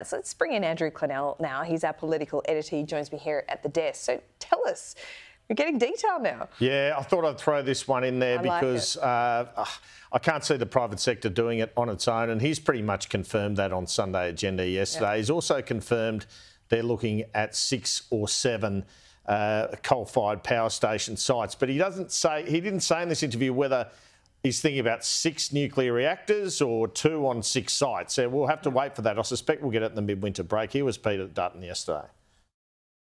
So let's bring in Andrew Clennell now. He's our political editor. He joins me here at the desk. So tell us, we're getting detail now. Yeah, I thought I'd throw this one in there because I can't see the private sector doing it on its own, and he's pretty much confirmed that on Sunday Agenda yesterday. He's also confirmed they're looking at 6 or 7 coal-fired power station sites, but he didn't say in this interview whether he's thinking about 6 nuclear reactors or 2 on 6 sites. So we'll have to wait for that. I suspect we'll get it in the midwinter break. Here was Peter Dutton yesterday.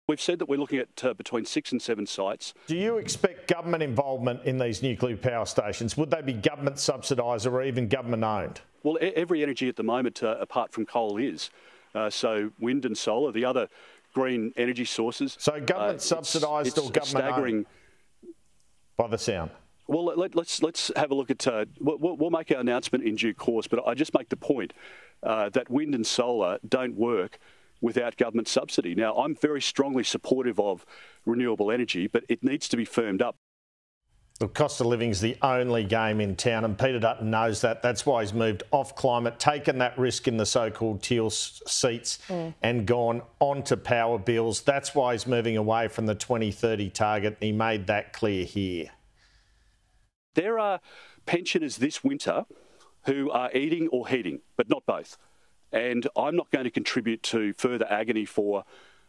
We've said that we're looking at between 6 and 7 sites. Do you expect government involvement in these nuclear power stations? Would they be government subsidised or even government owned? Well, every energy at the moment, apart from coal, is. So wind and solar, the other green energy sources. So government subsidised or government owned? By the sound. Well, let's have a look at. We'll make our announcement in due course, but I just make the point that wind and solar don't work without government subsidy. Now, I'm very strongly supportive of renewable energy, but it needs to be firmed up. The cost of living is the only game in town, and Peter Dutton knows that. That's why he's moved off climate, taken that risk in the so-called teal seats and gone on to power bills. That's why he's moving away from the 2030 target. He made that clear here. There are pensioners this winter who are eating or heating, but not both. And I'm not going to contribute to further agony for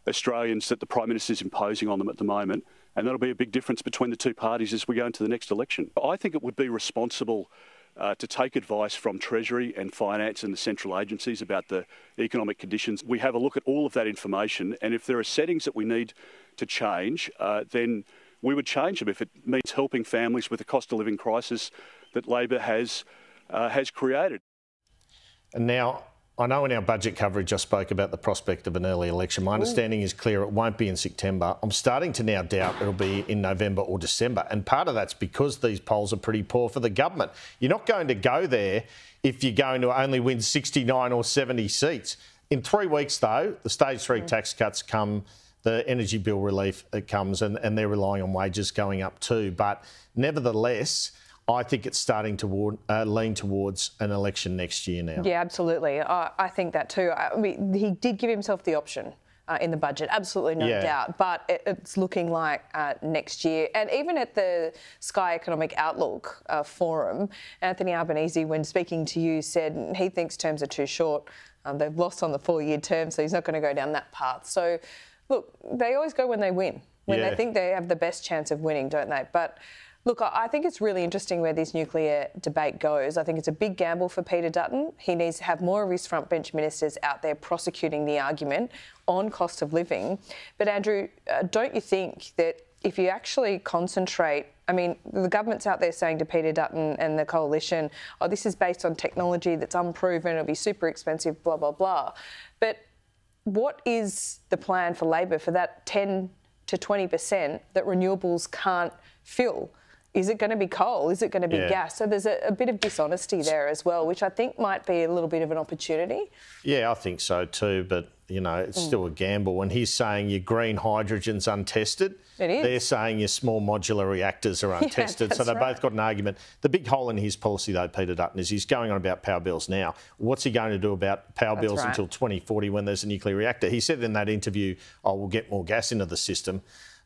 Australians that the Prime Minister is imposing on them at the moment. And that'll be a big difference between the two parties as we go into the next election. I think it would be responsible to take advice from Treasury and Finance and the central agencies about the economic conditions. We have a look at all of that information, and if there are settings that we need to change, then we would change them if it means helping families with the cost of living crisis that Labor has created. And now, I know in our budget coverage I spoke about the prospect of an early election. My understanding is clear, it won't be in September. I'm starting to now doubt it'll be in November or December. And part of that's because these polls are pretty poor for the government. You're not going to go there if you're going to only win 69 or 70 seats. In 3 weeks, though, the stage 3 tax cuts come, the energy bill relief comes, and they're relying on wages going up too. But nevertheless, I think it's starting to lean towards an election next year now. Yeah, absolutely. I think that too. I mean, he did give himself the option in the budget, absolutely no doubt. But it's looking like next year. And even at the Sky Economic Outlook Forum, Anthony Albanese, when speaking to you, said he thinks terms are too short. They've lost on the 4-year term, so he's not going to go down that path. So, look, they always go when they win, when they think they have the best chance of winning, don't they? But look, I think it's really interesting where this nuclear debate goes. I think it's a big gamble for Peter Dutton. He needs to have more of his frontbench ministers out there prosecuting the argument on cost of living. But Andrew, don't you think that if you actually concentrate, I mean, the government's out there saying to Peter Dutton and the coalition, oh, this is based on technology that's unproven, it'll be super expensive, blah, blah, blah. But what is the plan for Labor for that 10 to 20% that renewables can't fill? Is it going to be coal? Is it going to be gas? So there's a bit of dishonesty there as well, which I think might be a little bit of an opportunity. Yeah, I think so too, but, you know, it's still a gamble. And he's saying your green hydrogen's untested. It is. They're saying your small modular reactors are untested. So they've both got an argument. The big hole in his policy, though, Peter Dutton, is he's going on about power bills now. What's he going to do about power bills until 2040 when there's a nuclear reactor? He said in that interview, oh, we'll get more gas into the system.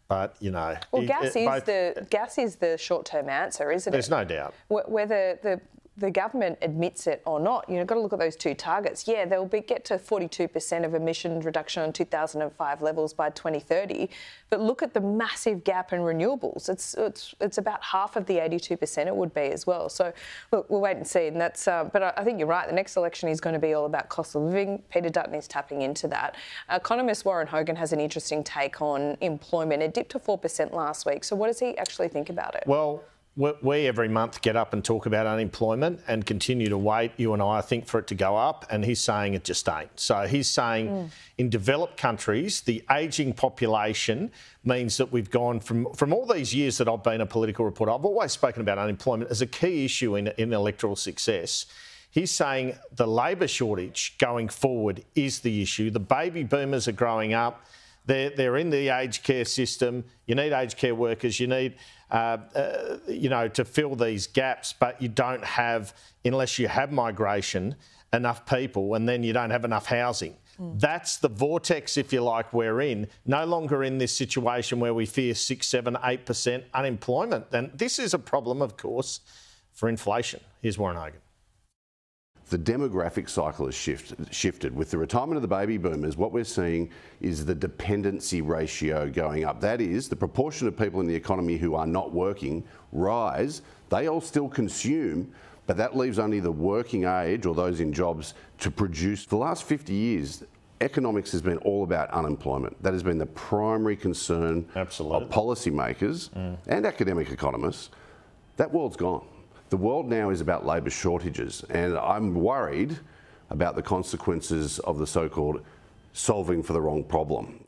But, you know... Well, gas is the short-term answer, isn't it? There's no doubt. Whether the government admits it or not, you've got to look at those two targets. Yeah, they'll get to 42% of emissions reduction on 2005 levels by 2030, but look at the massive gap in renewables. It's about half of the 82% it would be as well. So, look, we'll wait and see. And that's, but I think you're right. The next election is going to be all about cost of living. Peter Dutton is tapping into that. Economist Warren Hogan has an interesting take on employment. It dipped to 4% last week. So what does he actually think about it? Well, we every month get up and talk about unemployment and continue to wait, you and I think, for it to go up, and he's saying it just ain't. So he's saying in developed countries, the ageing population means that we've gone from all these years that I've been a political reporter, I've always spoken about unemployment as a key issue in electoral success. He's saying the labour shortage going forward is the issue. The baby boomers are growing up. They're in the aged care system. You need aged care workers. You need, to fill these gaps, but you don't have, unless you have migration, enough people, and then you don't have enough housing. That's the vortex, if you like, we're in. No longer in this situation where we fear 6, 7, 8% unemployment. And this is a problem, of course, for inflation. Here's Warren Hogan. The demographic cycle has shifted. With the retirement of the baby boomers, what we're seeing is the dependency ratio going up. That is, the proportion of people in the economy who are not working rise. They all still consume, but that leaves only the working age or those in jobs to produce. For the last 50 years, economics has been all about unemployment. That has been the primary concern of policymakers and academic economists. That world's gone. The world now is about labour shortages, and I'm worried about the consequences of the so-called solving for the wrong problem.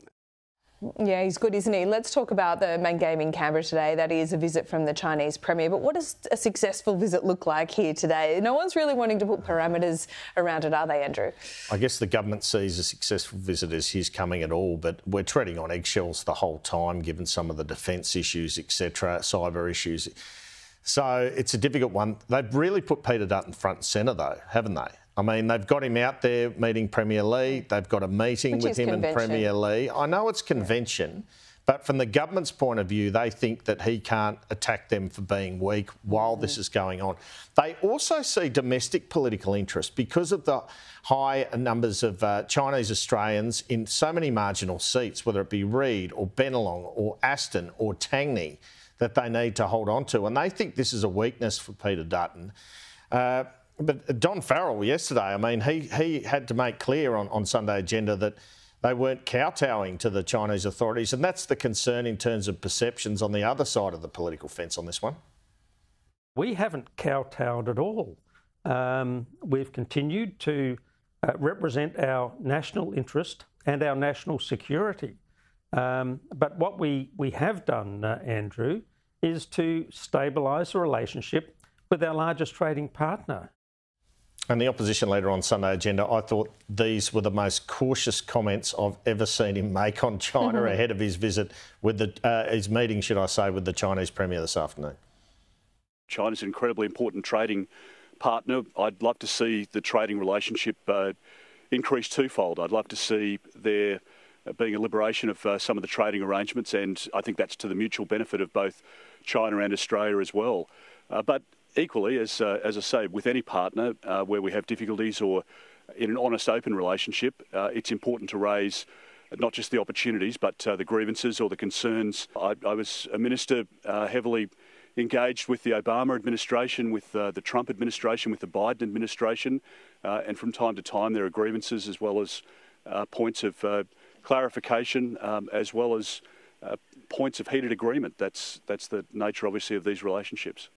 Yeah, he's good, isn't he? Let's talk about the main game in Canberra today. That is a visit from the Chinese Premier. But what does a successful visit look like here today? No one's really wanting to put parameters around it, are they, Andrew? I guess the government sees a successful visit as his coming at all, but we're treading on eggshells the whole time, given some of the defence issues, etc., cyber issues. So it's a difficult one. They've really put Peter Dutton front and centre, though, haven't they? I mean, they've got him out there meeting Premier Lee. They've got a meeting with him and Premier Lee. I know it's convention, but from the government's point of view, they think that he can't attack them for being weak while this is going on. They also see domestic political interest because of the high numbers of Chinese Australians in so many marginal seats, whether it be Reid or Bennelong or Aston or Tangney, that they need to hold on to. And they think this is a weakness for Peter Dutton. But Don Farrell yesterday, I mean, he had to make clear on Sunday Agenda that they weren't kowtowing to the Chinese authorities. And that's the concern in terms of perceptions on the other side of the political fence on this one. We haven't kowtowed at all. We've continued to represent our national interest and our national security. But what we have done, Andrew, is to stabilise the relationship with our largest trading partner. And the opposition leader on Sunday Agenda, I thought these were the most cautious comments I've ever seen him make on China ahead of his visit with his meeting, should I say, with the Chinese Premier this afternoon. China's an incredibly important trading partner. I'd love to see the trading relationship increase twofold. I'd love to see there being a liberation of some of the trading arrangements, and I think that's to the mutual benefit of both China and Australia as well. But equally, as I say, with any partner where we have difficulties or in an honest, open relationship, it's important to raise not just the opportunities, but the grievances or the concerns. I was a minister heavily engaged with the Obama administration, with the Trump administration, with the Biden administration, and from time to time there are grievances as well as points of clarification, as well as points of heated agreement. That's the nature, obviously, of these relationships.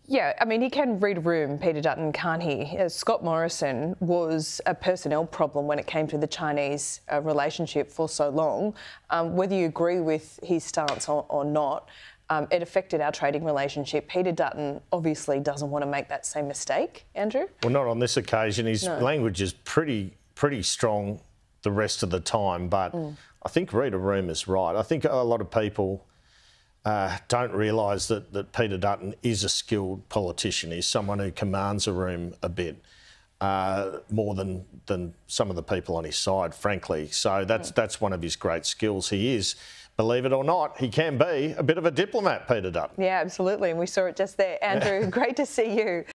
Yeah, I mean, he can read a room, Peter Dutton, can't he? Scott Morrison was a personnel problem when it came to the Chinese relationship for so long. Whether you agree with his stance or not, it affected our trading relationship. Peter Dutton obviously doesn't want to make that same mistake, Andrew? Well, not on this occasion. His language is pretty strong the rest of the time, but I think read a room is right. I think a lot of people don't realise that Peter Dutton is a skilled politician. He's someone who commands a room a bit more than some of the people on his side, frankly. So that's one of his great skills. He is, believe it or not, he can be a bit of a diplomat, Peter Dutton. Yeah, absolutely, and we saw it just there. Andrew, great to see you.